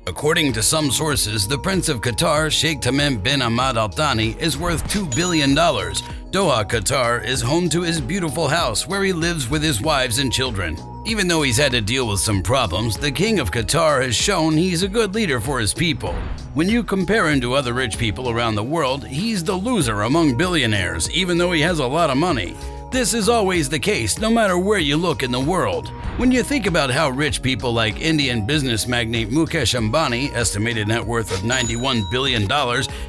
According to some sources, the Prince of Qatar, Sheikh Tamim bin Hamad Al Thani, is worth $2 billion. Doha, Qatar is home to his beautiful house where he lives with his wives and children. Even though he's had to deal with some problems, the King of Qatar has shown he's a good leader for his people. When you compare him to other rich people around the world, he's the loser among billionaires, even though he has a lot of money. This is always the case, no matter where you look in the world. When you think about how rich people like Indian business magnate Mukesh Ambani, estimated net worth of $91 billion,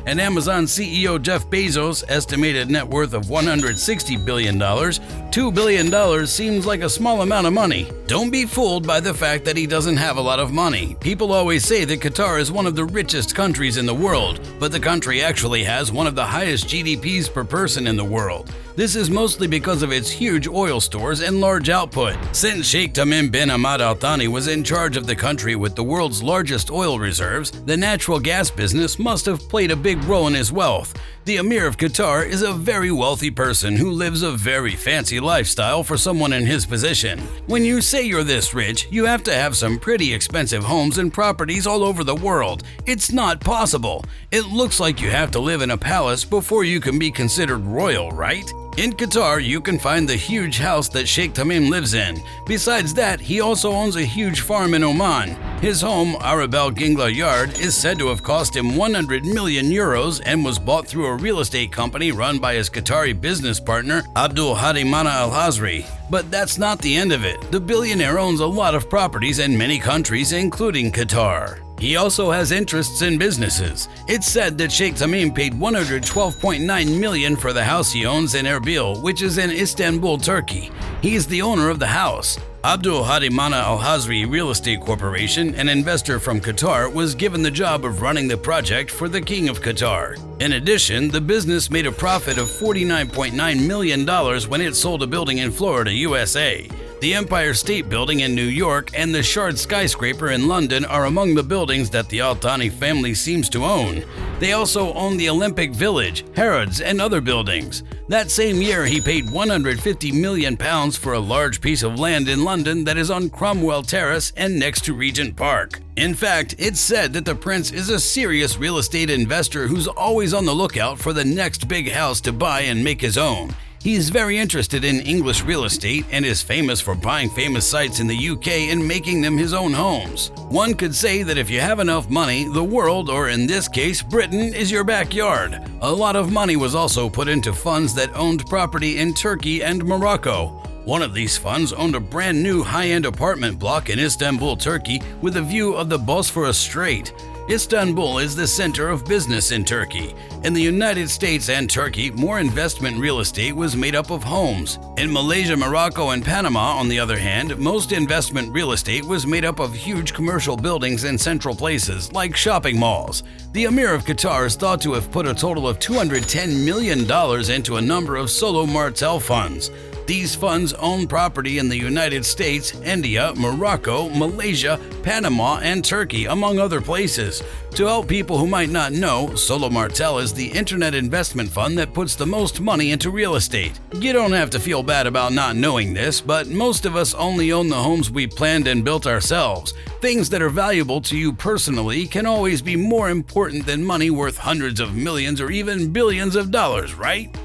and Amazon CEO Jeff Bezos, estimated net worth of $160 billion, $2 billion seems like a small amount of money. Don't be fooled by the fact that he doesn't have a lot of money. People always say that Qatar is one of the richest countries in the world, but the country actually has one of the highest GDPs per person in the world. This is mostly because of its huge oil stores and large output. Since Sheikh Tamim bin Hamad Al Thani was in charge of the country with the world's largest oil reserves, the natural gas business must have played a big role in his wealth. The Emir of Qatar is a very wealthy person who lives a very fancy lifestyle for someone in his position. When you say you're this rich, you have to have some pretty expensive homes and properties all over the world. It's not possible. It looks like you have to live in a palace before you can be considered royal, right? In Qatar, you can find the huge house that Sheikh Tamim lives in. Besides that, he also owns a huge farm in Oman. His home, Arab Al Gingla Yard, is said to have cost him 100 million euros and was bought through a real estate company run by his Qatari business partner, Abdul Hadi Mana Al Hazri. But that's not the end of it. The billionaire owns a lot of properties in many countries, including Qatar. He also has interests in businesses. It's said that Sheikh Tamim paid $112.9 million for the house he owns in Erbil, which is in Istanbul, Turkey. He is the owner of the house. Abdul Hadi Mana Al Hazri Real Estate Corporation, an investor from Qatar, was given the job of running the project for the King of Qatar. In addition, the business made a profit of $49.9 million when it sold a building in Florida, USA. The Empire State Building in New York and the Shard skyscraper in London are among the buildings that the Al Thani family seems to own. They also own the Olympic Village, Harrods, and other buildings. That same year, he paid £150 million for a large piece of land in London that is on Cromwell Terrace and next to Regent Park. In fact, it's said that the prince is a serious real estate investor who's always on the lookout for the next big house to buy and make his own. He's very interested in English real estate and is famous for buying famous sites in the UK and making them his own homes. One could say that if you have enough money, the world, or in this case, Britain, is your backyard. A lot of money was also put into funds that owned property in Turkey and Morocco. One of these funds owned a brand new high-end apartment block in Istanbul, Turkey, with a view of the Bosphorus Strait. Istanbul is the center of business in Turkey. In the United States and Turkey, more investment real estate was made up of homes. In Malaysia, Morocco, and Panama, on the other hand, most investment real estate was made up of huge commercial buildings in central places, like shopping malls. The Emir of Qatar is thought to have put a total of $210 million into a number of solo Martell funds. These funds own property in the United States, India, Morocco, Malaysia, Panama, and Turkey, among other places. To help people who might not know, Solo Martell is the internet investment fund that puts the most money into real estate. You don't have to feel bad about not knowing this, but most of us only own the homes we planned and built ourselves. Things that are valuable to you personally can always be more important than money worth hundreds of millions or even billions of dollars, right?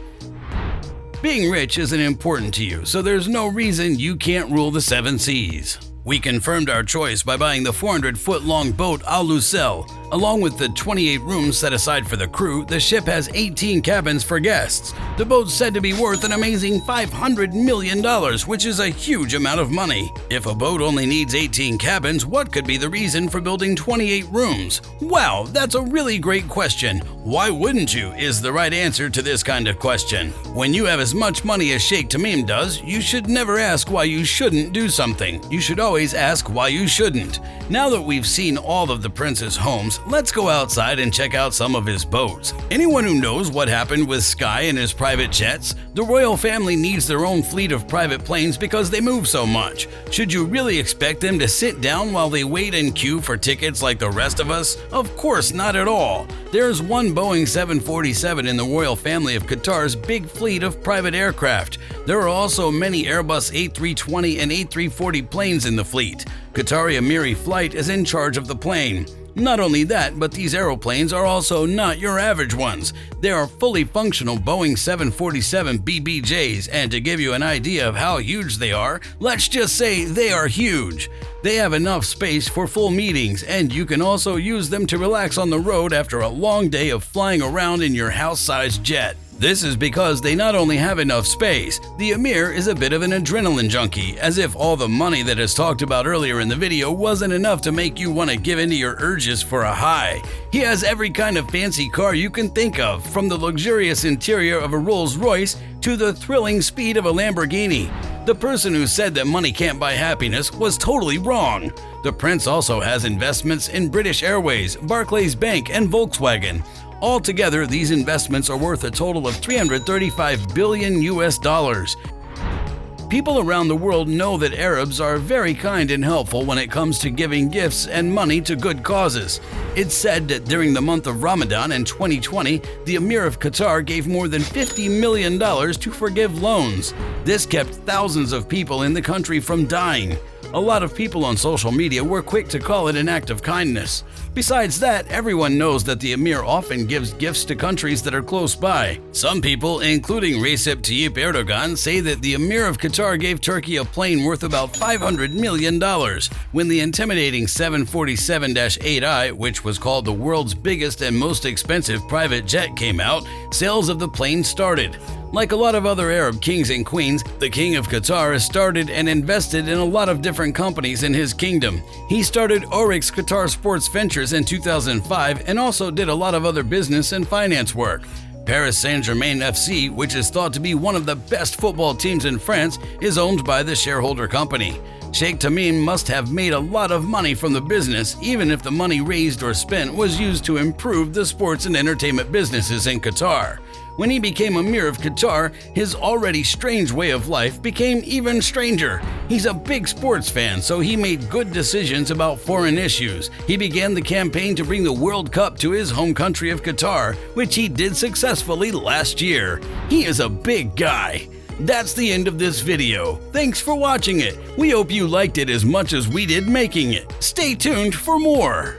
Being rich isn't important to you, so there's no reason you can't rule the 7 seas. We confirmed our choice by buying the 400-foot-long boat Al Lucelle. Along with the 28 rooms set aside for the crew, the ship has 18 cabins for guests. The boat's said to be worth an amazing $500 million, which is a huge amount of money. If a boat only needs 18 cabins, what could be the reason for building 28 rooms? Wow, that's a really great question. Why wouldn't you is the right answer to this kind of question. When you have as much money as Sheikh Tamim does, you should never ask why you shouldn't do something. You should always ask why you shouldn't. Now that we've seen all of the prince's homes, let's go outside and check out some of his boats. Anyone who knows what happened with Sky and his private jets? The royal family needs their own fleet of private planes because they move so much. Should you really expect them to sit down while they wait in queue for tickets like the rest of us? Of course not at all. There's one Boeing 747 in the royal family of Qatar's big fleet of private aircraft. There are also many Airbus A320 and A340 planes in the fleet. Qatari Emiri Flight is in charge of the plane. Not only that, but these aeroplanes are also not your average ones. They are fully functional Boeing 747 BBJs, and to give you an idea of how huge they are, let's just say they are huge. They have enough space for full meetings, and you can also use them to relax on the road after a long day of flying around in your house-sized jet. This is because they not only have enough space, the Emir is a bit of an adrenaline junkie, as if all the money that is talked about earlier in the video wasn't enough to make you want to give in to your urges for a high. He has every kind of fancy car you can think of, from the luxurious interior of a Rolls-Royce to the thrilling speed of a Lamborghini. The person who said that money can't buy happiness was totally wrong. The prince also has investments in British Airways, Barclays Bank, and Volkswagen. Altogether, these investments are worth a total of $335 billion US. People around the world know that Arabs are very kind and helpful when it comes to giving gifts and money to good causes. It's said that during the month of Ramadan in 2020, the Emir of Qatar gave more than $50 million to forgive loans. This kept thousands of people in the country from dying. A lot of people on social media were quick to call it an act of kindness. Besides that, everyone knows that the Emir often gives gifts to countries that are close by. Some people, including Recep Tayyip Erdogan, say that the Emir of Qatar gave Turkey a plane worth about $500 million. When the intimidating 747-8i, which was called the world's biggest and most expensive private jet, came out, sales of the plane started. Like a lot of other Arab kings and queens, the King of Qatar has started and invested in a lot of different companies in his kingdom. He started Oryx Qatar Sports Ventures in 2005 and also did a lot of other business and finance work. Paris Saint-Germain FC, which is thought to be one of the best football teams in France, is owned by the shareholder company. Sheikh Tamim must have made a lot of money from the business, even if the money raised or spent was used to improve the sports and entertainment businesses in Qatar. When he became Emir of Qatar, his already strange way of life became even stranger. He's a big sports fan, so he made good decisions about foreign issues. He began the campaign to bring the World Cup to his home country of Qatar, which he did successfully last year. He is a big guy. That's the end of this video. Thanks for watching it. We hope you liked it as much as we did making it. Stay tuned for more.